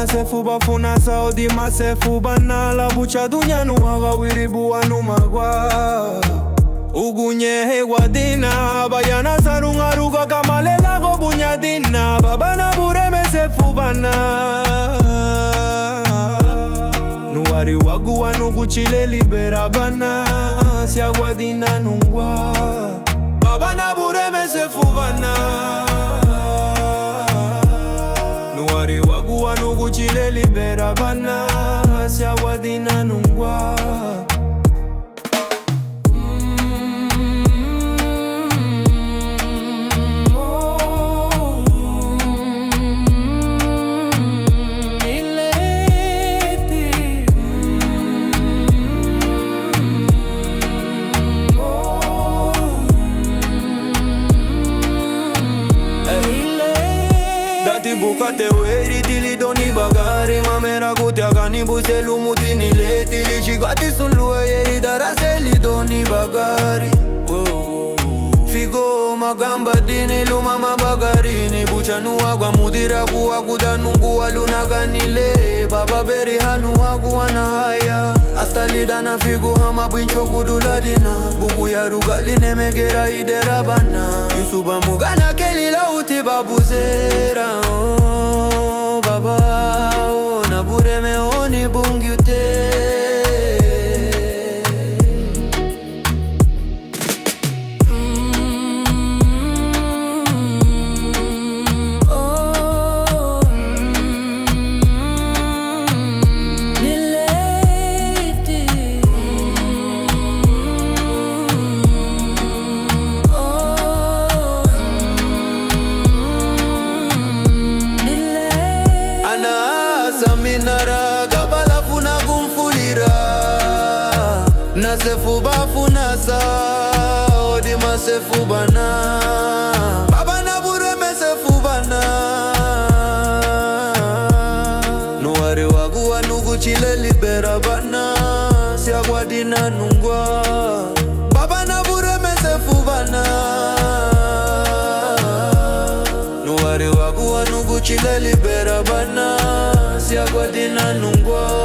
na sefu bafuna sao di masefu bana la bucha dunya nu hawa wiribu anu magwa ugunye hewa dina bayana sarunga ruga kamale lago bunya dina babana bureme sefu bana nuari wagu anu kuchile libera bana si agua dina nungwa babana bureme sefu bana nuari wagu anu kuchile libera bana si agua dina nungwa Bukate weri tili doni bagari mamera guti agani buselu mutini le tili chigati sunluwe yeri daraseli doni bagari figo magamba dini lumama bagarini buchanu agwa mudira kuwa kudanungu walunaganile baba beri hanu waguwana haya hasta lidana figo hama bincho kuduladina buku ya rugaline megera idera bana yusuba mugana kelila uti babuzera baba na bure meoni bungi ute Minara gabala funa kumfulira nasefu bafuna sa odi masefu bana baba na bure mesefu bana nuari wagu anugu chile libera bana si agua dina nungwa baba na bure mesefu bana nuari wagu anugu chile libera bana si agua dina nungwa